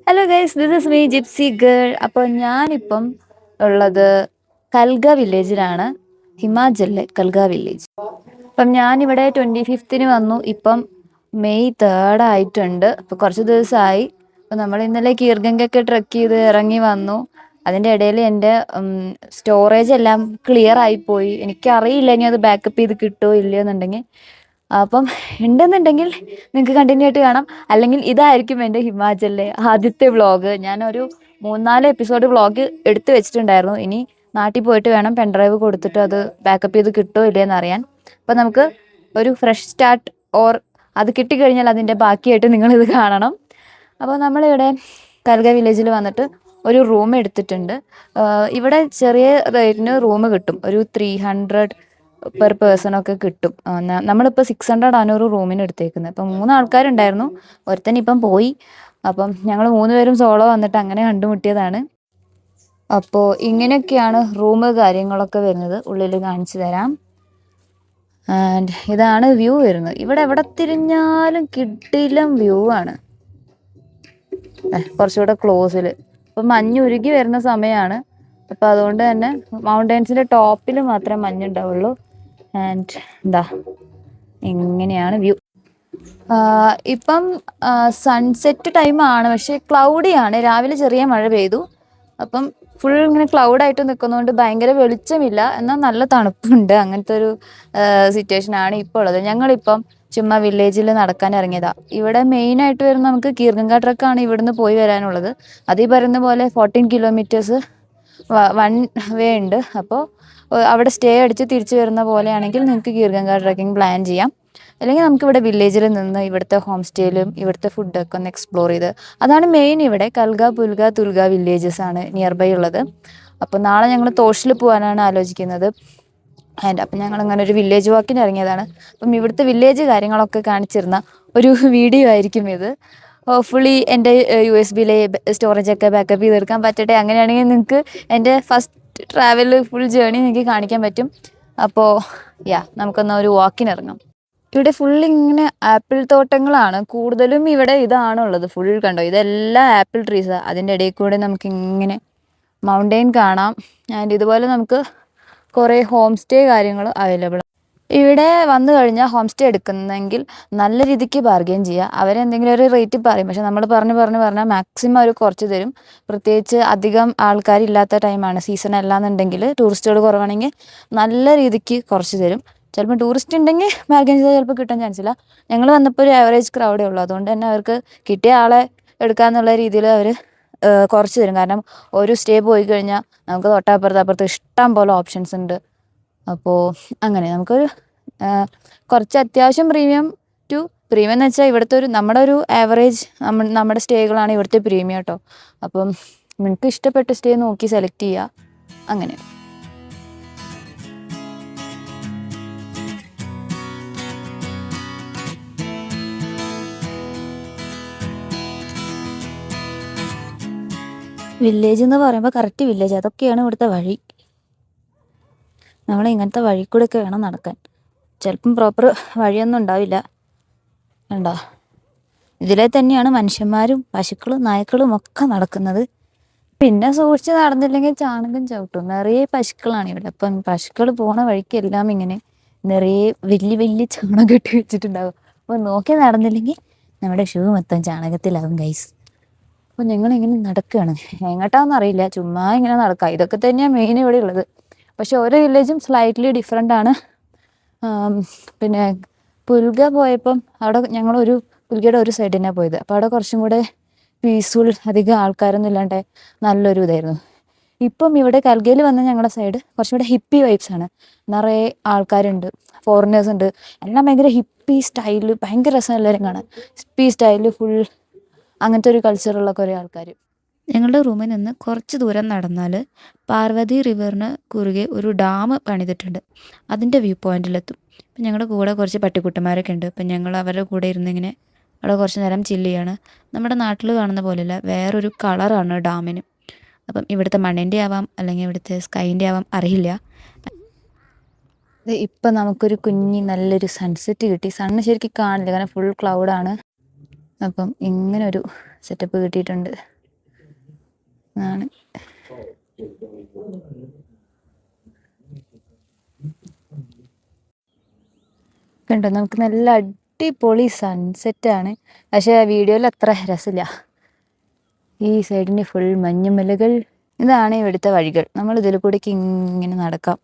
Hello guys, this is me gypsy girl. അപ്പോൾ ഞാനിപ്പം ഉള്ളത് കൽഗ വില്ലേജിലാണ്, ഹിമാചലിലെ കൽഗ വില്ലേജ്. അപ്പം ഞാനിവിടെ 25th വന്നു. ഇപ്പം മെയ് 3 ആയിട്ടുണ്ട്. അപ്പോൾ കുറച്ച് ദിവസമായി. അപ്പോൾ നമ്മൾ ഇന്നലെ കീർഗംഗൊക്കെ ട്രെക്ക് ചെയ്ത് ഇറങ്ങി വന്നു. അതിൻ്റെ ഇടയിൽ എൻ്റെ സ്റ്റോറേജ് എല്ലാം ക്ലിയർ ആയിപ്പോയി. എനിക്കറിയില്ല ഇനി അത് ബാക്കപ്പ് ചെയ്ത് കിട്ടുമോ ഇല്ലയോ എന്നുണ്ടെങ്കിൽ. അപ്പം ഉണ്ടെന്നുണ്ടെങ്കിൽ നിങ്ങൾക്ക് കണ്ടിന്യൂ ആയിട്ട് കാണാം. അല്ലെങ്കിൽ ഇതായിരിക്കും എൻ്റെ ഹിമാചലിലെ ആദ്യത്തെ വ്ളോഗ്. ഞാനൊരു 3-4 എപ്പിസോഡ് വ്ളോഗ് എടുത്തു വെച്ചിട്ടുണ്ടായിരുന്നു. ഇനി നാട്ടിൽ പോയിട്ട് വേണം പെൻഡ്രൈവ് കൊടുത്തിട്ട് അത് ബാക്കപ്പ് ചെയ്ത് കിട്ടുമോ ഇല്ലയെന്ന് അറിയാൻ. അപ്പം നമുക്ക് ഒരു ഫ്രഷ് സ്റ്റാർട്ട് ഓർ അത് കിട്ടിക്കഴിഞ്ഞാൽ അതിൻ്റെ ബാക്കിയായിട്ട് നിങ്ങളിത് കാണണം. അപ്പോൾ നമ്മളിവിടെ കൽഗ വില്ലേജിൽ വന്നിട്ട് ഒരു റൂം എടുത്തിട്ടുണ്ട്. ഇവിടെ ചെറിയ റേറ്റിന് റൂം കിട്ടും. ഒരു 300 പെർ പേഴ്സണൊക്കെ കിട്ടും. നമ്മളിപ്പോൾ 600 ആണ് ഒരു റൂമിന് എടുത്തേക്കുന്നത്. അപ്പം 3 ആൾക്കാരുണ്ടായിരുന്നു, ഒരുത്തൻ ഇപ്പം പോയി. അപ്പം ഞങ്ങൾ 3 പേരും സോളോ വന്നിട്ട് അങ്ങനെ കണ്ടുമുട്ടിയതാണ്. അപ്പോൾ ഇങ്ങനെയൊക്കെയാണ് റൂം കാര്യങ്ങളൊക്കെ വരുന്നത്. ഉള്ളിൽ കാണിച്ചു തരാം. ആൻഡ് ഇതാണ് വ്യൂ വരുന്നത്. ഇവിടെ എവിടെ തിരിഞ്ഞാലും കിടിലം വ്യൂ ആണ്. കുറച്ചുകൂടെ ക്ലോസിൽ ഇപ്പം മഞ്ഞുരുകി വരുന്ന സമയമാണ്. അപ്പം അതുകൊണ്ട് തന്നെ മൗണ്ടൻസിൻ്റെ ടോപ്പിൽ മാത്രമേ മഞ്ഞുണ്ടാവുള്ളൂ. ആൻഡ് എന്താ ഇങ്ങനെയാണ് വ്യൂ. ഇപ്പം സൺസെറ്റ് ടൈമാണ്, പക്ഷേ ക്ലൗഡിയാണ്. രാവിലെ ചെറിയ മഴ പെയ്തു. അപ്പം ഫുൾ ഇങ്ങനെ ക്ലൗഡായിട്ട് നിൽക്കുന്നതുകൊണ്ട് ഭയങ്കര വെളിച്ചമില്ല, എന്നാൽ നല്ല തണുപ്പുണ്ട്. അങ്ങനത്തെ ഒരു സിറ്റുവേഷനാണ് ഇപ്പോൾ ഉള്ളത്. ഞങ്ങളിപ്പം ചുമ്മാ വില്ലേജിൽ നടക്കാൻ ഇറങ്ങിയതാണ്. ഇവിടെ മെയിനായിട്ട് വരുന്ന നമുക്ക് കീർഗംഗ ട്രക്കാണ് ഇവിടുന്ന് പോയി വരാനുള്ളത്. അത് ഈ പറയുന്ന പോലെ 14 കിലോമീറ്റേഴ്സ് വൺ വേ ഉണ്ട്. അപ്പോൾ അവിടെ സ്റ്റേ അടിച്ച് തിരിച്ചു വരുന്ന പോലെയാണെങ്കിൽ നിങ്ങൾക്ക് കീർഗംഗ ട്രക്കിംഗ് പ്ലാൻ ചെയ്യാം. അല്ലെങ്കിൽ നമുക്കിവിടെ വില്ലേജിൽ നിന്ന് ഇവിടുത്തെ ഹോം സ്റ്റേയിലും ഇവിടുത്തെ ഫുഡൊക്കെ ഒന്ന് എക്സ്പ്ലോർ ചെയ്ത്, അതാണ് മെയിൻ. ഇവിടെ കൽഗ, പുൽഗ, തുൽഗ വില്ലേജസ് ആണ് നിയർ ബൈ ഉള്ളത്. അപ്പോൾ നാളെ ഞങ്ങൾ തോഷിൽ പോകാനാണ് ആലോചിക്കുന്നത്. അപ്പം ഞങ്ങൾ അങ്ങനെ ഒരു വില്ലേജ് വാക്കിന് ഇറങ്ങിയതാണ്. അപ്പം ഇവിടുത്തെ വില്ലേജ് കാര്യങ്ങളൊക്കെ കാണിച്ചിരുന്ന ഒരു വീഡിയോ ആയിരിക്കും ഇത്. ഹോപ്പ്ഫുള്ളി എൻ്റെ USB-യിലെ സ്റ്റോറേജൊക്കെ ബാക്കപ്പ് ചെയ്തെടുക്കാൻ പറ്റട്ടെ. അങ്ങനെയാണെങ്കിൽ നിങ്ങൾക്ക് എൻ്റെ ഫസ്റ്റ് ട്രാവൽ ഫുൾ ജേർണി നിങ്ങൾക്ക് കാണിക്കാൻ പറ്റും. അപ്പോൾ നമുക്കൊന്ന് ഒരു വാക്കിന് ഇറങ്ങാം. ഇവിടെ ഫുൾ ഇങ്ങനെ ആപ്പിൾ തോട്ടങ്ങളാണ് കൂടുതലും. ഇവിടെ ഇതാണുള്ളത് ഫുൾ. കണ്ടോ, ഇതെല്ലാം ആപ്പിൾ ട്രീസാണ്. അതിൻ്റെ ഇടയിൽ കൂടെ നമുക്ക് ഇങ്ങനെ മൗണ്ടെയിൻ കാണാം. ആൻഡ് ഇതുപോലെ നമുക്ക് കുറേ ഹോം സ്റ്റേ കാര്യങ്ങൾ അവൈലബിൾ ആണ്. ഇവിടെ വന്നു കഴിഞ്ഞാൽ ഹോം സ്റ്റേ എടുക്കുന്നെങ്കിൽ നല്ല രീതിക്ക് ബാർഗെയിൻ ചെയ്യുക. അവരെന്തെങ്കിലും ഒരു റേറ്റ് പറയും, പക്ഷെ നമ്മൾ പറഞ്ഞാൽ മാക്സിമം അവർ കുറച്ച് തരും. പ്രത്യേകിച്ച് അധികം ആൾക്കാരില്ലാത്ത ടൈമാണ്, സീസൺ അല്ലാന്നുണ്ടെങ്കിൽ, ടൂറിസ്റ്റുകൾ കുറവാണെങ്കിൽ നല്ല രീതിക്ക് കുറച്ച് തരും. ചിലപ്പോൾ ടൂറിസ്റ്റ് ഉണ്ടെങ്കിൽ ബാർഗെയിൻ ചെയ്താൽ ചിലപ്പോൾ കിട്ടാൻ ചാൻസ് ഇല്ല. ഞങ്ങൾ വന്നപ്പോൾ ഒരു ആവറേജ് ക്രൗഡേ ഉള്ളൂ. അതുകൊണ്ട് തന്നെ അവർക്ക് കിട്ടിയ ആളെ എടുക്കാന്നുള്ള രീതിയിൽ അവർ കുറച്ച് തരും. കാരണം ഒരു സ്റ്റേ പോയി കഴിഞ്ഞാൽ നമുക്ക് തൊട്ടപ്പുറത്ത് ഇഷ്ടം പോലെ ഓപ്ഷൻസ് ഉണ്ട്. അപ്പോൾ അങ്ങനെ നമുക്കൊരു കുറച്ച് അത്യാവശ്യം പ്രീമിയം എന്ന് വെച്ചാൽ ഇവിടുത്തെ നമ്മുടെ ഒരു ആവറേജ് നമ്മുടെ സ്റ്റേകളാണ് ഇവിടുത്തെ പ്രീമിയം കേട്ടോ. അപ്പം നിങ്ങൾക്ക് ഇഷ്ടപ്പെട്ട സ്റ്റേ നോക്കി സെലക്ട് ചെയ്യുക. അങ്ങനെ വില്ലേജ് എന്ന് പറയുമ്പോൾ കറക്റ്റ് വില്ലേജ്, അതൊക്കെയാണ് ഇവിടുത്തെ വഴി. നമ്മൾ ഇങ്ങനത്തെ വഴി കൂടെ ഒക്കെ വേണം നടക്കാൻ. ചിലപ്പം പ്രോപ്പർ വഴിയൊന്നും ഉണ്ടാവില്ല. കണ്ടോ, ഇതിലെ തന്നെയാണ് മനുഷ്യന്മാരും പശുക്കളും നായ്ക്കളും ഒക്കെ നടക്കുന്നത്. പിന്നെ സൂക്ഷിച്ച് നടന്നില്ലെങ്കിൽ ചാണകം ചവിട്ടും. നിറയെ പശുക്കളാണ് ഇവിടെ. അപ്പം പശുക്കൾ പോണ വഴിക്കെല്ലാം ഇങ്ങനെ നിറയെ വലിയ ചാണകം ഇട്ട് വെച്ചിട്ടുണ്ടാകും. അപ്പോൾ നോക്കി നടന്നില്ലെങ്കിൽ നമ്മുടെ ഷൂ മൊത്തം ചാണകത്തിലാകും ഗൈസ്. അപ്പോൾ ഞങ്ങളിങ്ങനെ നടക്കുകയാണ്. എങ്ങോട്ടാണെന്ന് അറിയില്ല, ചുമ്മാ ഇങ്ങനെ നടക്കുക. ഇതൊക്കെ തന്നെയാണ് മെയിൻ ഇവിടെ ഉള്ളത്. പക്ഷെ ഓരോ വില്ലേജും സ്ലൈറ്റ്ലി ഡിഫറെൻ്റ് ആണ്. പിന്നെ പുൽഗ പോയപ്പം അവിടെ ഞങ്ങളൊരു പുൽഗയുടെ ഒരു സൈഡിൽ തന്നെയാണ് പോയത്. അപ്പോൾ അവിടെ കുറച്ചും കൂടെ പീസ്ഫുൾ, അധികം ആൾക്കാരൊന്നും ഇല്ലാണ്ട് നല്ലൊരു ഇതായിരുന്നു. ഇപ്പം ഇവിടെ കൽഗയിൽ വന്ന ഞങ്ങളുടെ സൈഡ് കുറച്ചും കൂടെ ഹിപ്പി വൈബ്സ് ആണ്. നിറയെ ആൾക്കാരുണ്ട്, ഫോറിനേഴ്സ് ഉണ്ട്. എല്ലാം ഭയങ്കര ഹിപ്പി സ്റ്റൈല്, ഭയങ്കര രസം എല്ലാവരും കാണാൻ. ഹിപ്പി സ്റ്റൈല് ഫുൾ അങ്ങനത്തെ ഒരു കൾച്ചറുള്ള കുറേ ആൾക്കാർ. ഞങ്ങളുടെ റൂമിൽ നിന്ന് കുറച്ച് ദൂരം നടന്നാൽ പാർവതി റിവറിന് കുറുകെ ഒരു ഡാം പണിതിട്ടുണ്ട്. അതിൻ്റെ വ്യൂ പോയിന്റിലെത്തും. അപ്പം ഞങ്ങളുടെ കൂടെ കുറച്ച് പട്ടിക്കുട്ടന്മാരൊക്കെ ഉണ്ട്. അപ്പം ഞങ്ങൾ അവരുടെ കൂടെ ഇരുന്നിങ്ങനെ അവിടെ കുറച്ച് നേരം ചില്ല് ചെയ്യാണ്. നമ്മുടെ നാട്ടിൽ കാണുന്ന പോലെയല്ല, വേറൊരു കളറാണ് ഡാമിന്. അപ്പം ഇവിടുത്തെ മണ്ണിൻ്റെ ആവാം, അല്ലെങ്കിൽ ഇവിടുത്തെ സ്കൈൻ്റെ ആവാം, അറിയില്ല. ഇപ്പം നമുക്കൊരു നല്ലൊരു സൺസെറ്റ് കിട്ടി. സണ്ണ് ശരിക്കും കാണില്ല, കാരണം ഫുൾ ക്ലൗഡാണ്. അപ്പം ഇങ്ങനൊരു സെറ്റപ്പ് കിട്ടിയിട്ടുണ്ട്. ആണ്. കണ്ടോ, നമുക്ക് നല്ല അടിപൊളി സൺസെറ്റാണ്. പക്ഷെ വീഡിയോയിൽ അത്ര രസമില്ല. ഈ സൈഡിന് ഫുൾ മഞ്ഞുമലകൾ. ഇതാണ് ഇവിടുത്തെ വഴികൾ. നമ്മൾ ഇതിൽ കൂടെയൊക്കെ ഇങ്ങനെ നടക്കാം.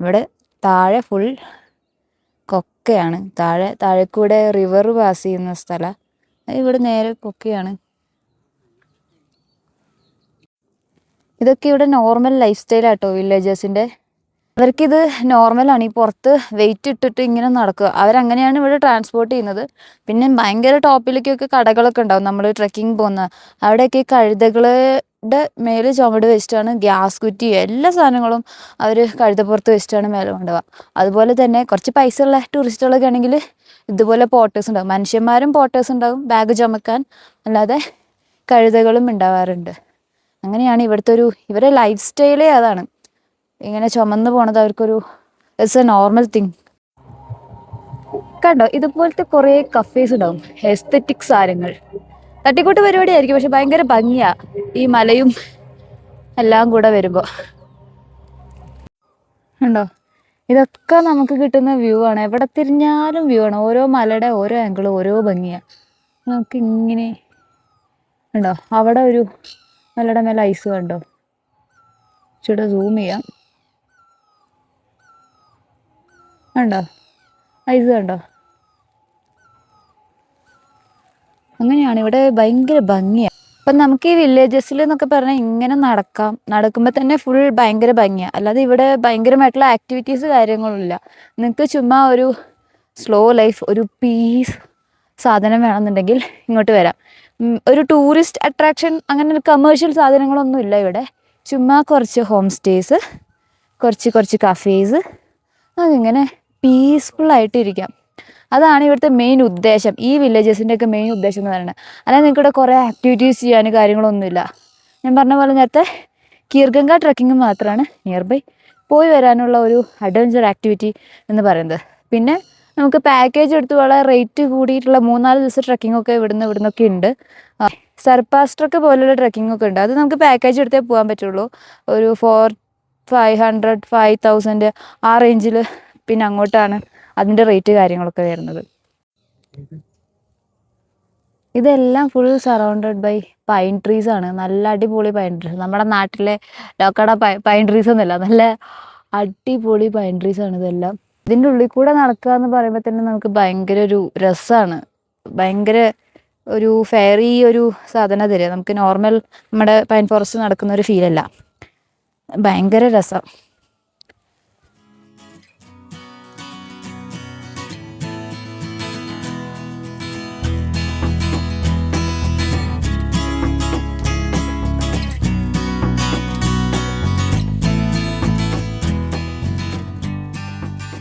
ഇവിടെ താഴെ ഫുൾ കൊക്കയാണ്. താഴെ കൂടെ റിവർ പാസ് ചെയ്യുന്ന സ്ഥലം. ഇവിടെ നേരെ കൊക്കയാണ്. ഇതൊക്കെ ഇവിടെ നോർമൽ ലൈഫ് സ്റ്റൈലാട്ടോ വില്ലേജേഴ്സിൻ്റെ. അവർക്കിത് നോർമലാണ്. ഈ പുറത്ത് വെയിറ്റ് ഇട്ടിട്ട് ഇങ്ങനെ നടക്കുക. അവരങ്ങനെയാണ് ഇവിടെ ട്രാൻസ്പോർട്ട് ചെയ്യുന്നത്. പിന്നെ ഭയങ്കര ടോപ്പിലേക്കൊക്കെ കടകളൊക്കെ ഉണ്ടാവും. നമ്മൾ ട്രെക്കിങ് പോകുന്ന അവിടെയൊക്കെ കഴുതകളുടെ മേല് ചുമട് വെച്ചിട്ടാണ് ഗ്യാസ് കുറ്റി എല്ലാ സാധനങ്ങളും അവർ കഴുതപ്പുറത്ത് വെച്ചിട്ടാണ് മേലെ കൊണ്ടുപോകുക. അതുപോലെ തന്നെ കുറച്ച് പൈസ ഉള്ള ടൂറിസ്റ്റുകളൊക്കെ ആണെങ്കിൽ ഇതുപോലെ പോട്ടേഴ്സ് ഉണ്ടാവും. മനുഷ്യന്മാരും പോട്ടേഴ്സ് ഉണ്ടാവും ബാഗ് ചുമക്കാൻ. അല്ലാതെ കഴുതകളും ഉണ്ടാവാറുണ്ട്. അങ്ങനെയാണ് ഇവരുടെ ലൈഫ് സ്റ്റൈലേ അതാണ്. ഇങ്ങനെ ചുമന്ന് പോണത് അവർക്കൊരു ഇറ്റ്സ് എ നോർമൽ തിങ്. കണ്ടോ, ഇതുപോലത്തെ കുറേ കഫേസ് ഉണ്ടാവും. എസ്തെറ്റിക് സാധനങ്ങൾ, തട്ടിക്കൂട്ട് പരിപാടിയായിരിക്കും. പക്ഷെ ഭയങ്കര ഭംഗിയാ ഈ മലയും എല്ലാം കൂടെ വരുമ്പോ. ഉണ്ടോ, ഇതൊക്കെ നമുക്ക് കിട്ടുന്ന വ്യൂ ആണ്. എവിടെ തിരിഞ്ഞാലും വ്യൂ ആണ്. ഓരോ മലയുടെ ഓരോ ആംഗിളും ഓരോ ഭംഗിയാ. നമുക്ക് ഇങ്ങനെ ഉണ്ടോ, അവിടെ ഒരു മലയുടെ മേലെ ഐസ് കണ്ടോ. ഇച്ചിരി സൂം ചെയ്യാം. കണ്ടോ, ഐസ് കണ്ടോ. അങ്ങനെയാണ് ഇവിടെ ഭയങ്കര ഭംഗിയാണ്. അപ്പം നമുക്ക് ഈ വില്ലേജസിൽ എന്നൊക്കെ പറഞ്ഞാൽ ഇങ്ങനെ നടക്കാം. നടക്കുമ്പോൾ തന്നെ ഫുൾ ഭയങ്കര ഭംഗിയാണ്. അല്ലാതെ ഇവിടെ ഭയങ്കരമായിട്ടുള്ള ആക്ടിവിറ്റീസ് കാര്യങ്ങളില്ല. നിങ്ങൾക്ക് ചുമ്മാ ഒരു സ്ലോ ലൈഫ്, ഒരു പീസ് സാധനം വേണമെന്നുണ്ടെങ്കിൽ ഇങ്ങോട്ട് വരാം. ഒരു ടൂറിസ്റ്റ് അട്രാക്ഷൻ അങ്ങനെ ഒരു കമേഴ്ഷ്യൽ സാധനങ്ങളൊന്നും ഇല്ല ഇവിടെ. ചുമ്മാ കുറച്ച് ഹോം സ്റ്റേസ്, കുറച്ച് കഫേസ്, അതിങ്ങനെ പീസ്ഫുള്ളായിട്ടിരിക്കാം. അതാണ് ഇവിടുത്തെ മെയിൻ ഉദ്ദേശം. ഈ വില്ലേജസിൻ്റെയൊക്കെ മെയിൻ ഉദ്ദേശം എന്ന് പറയുന്നത്. അല്ലെങ്കിൽ നിങ്ങൾക്ക് ഇവിടെ കുറേ ആക്ടിവിറ്റീസ് ചെയ്യാൻ കാര്യങ്ങളൊന്നുമില്ല. ഞാൻ പറഞ്ഞ പോലെ നേരത്തെ കീർഗംഗ ട്രക്കിങ് മാത്രമാണ് നിയർ ബൈ പോയി വരാനുള്ള ഒരു അഡ്വഞ്ചർ ആക്ടിവിറ്റി എന്ന് പറയുന്നത്. പിന്നെ നമുക്ക് പാക്കേജ് എടുത്ത് വളരെ റേറ്റ് കൂടിയിട്ടുള്ള 3-4 ദിവസം ട്രക്കിങ്ങൊക്കെ ഇവിടുന്നൊക്കെ ഉണ്ട്. സർപ്പാസ് ട്രക്ക് പോലുള്ള ട്രക്കിങ്ങൊക്കെ ഉണ്ട്. അത് നമുക്ക് പാക്കേജ് എടുത്തേ പോകാൻ പറ്റുള്ളൂ. ഒരു 400-500 5000 ആ റേഞ്ചിൽ. പിന്നെ അങ്ങോട്ടാണ് അതിൻ്റെ റേറ്റ് കാര്യങ്ങളൊക്കെ വരുന്നത്. ഇതെല്ലാം full surrounded by pine trees ആണ്. നല്ല അടിപൊളി പൈൻ ട്രീസ്. നമ്മുടെ നാട്ടിലെ ലോക്കട പൈൻ ട്രീസ് ഒന്നുമല്ല, നല്ല അടിപൊളി പൈൻ ട്രീസ് ആണ് ഇതെല്ലാം. ഇതിൻ്റെ ഉള്ളിൽ കൂടെ നടക്കുക എന്ന് പറയുമ്പോൾ തന്നെ നമുക്ക് ഭയങ്കര ഒരു രസമാണ്. ഭയങ്കര ഒരു ഫെയറി ഒരു സാധനം തരിക നമുക്ക്. നോർമൽ നമ്മുടെ പൈൻ ഫോറസ്റ്റ് നടക്കുന്ന ഒരു ഫീലല്ല. ഭയങ്കര രസം.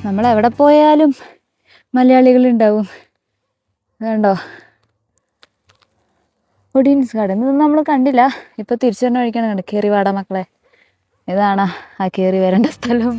നമ്മളെവിടെ പോയാലും മലയാളികളുണ്ടാവും. അതുകൊണ്ടോ ഒഡീൻസ് ഗാർഡൻ ഇതൊന്നും നമ്മൾ കണ്ടില്ല. ഇപ്പോൾ തിരിച്ചു തന്നെ കഴിക്കണം. കണ്ട് കയറി വാടാ മക്കളെ. ഇതാണ് ആ കയറി വരേണ്ട സ്ഥലം.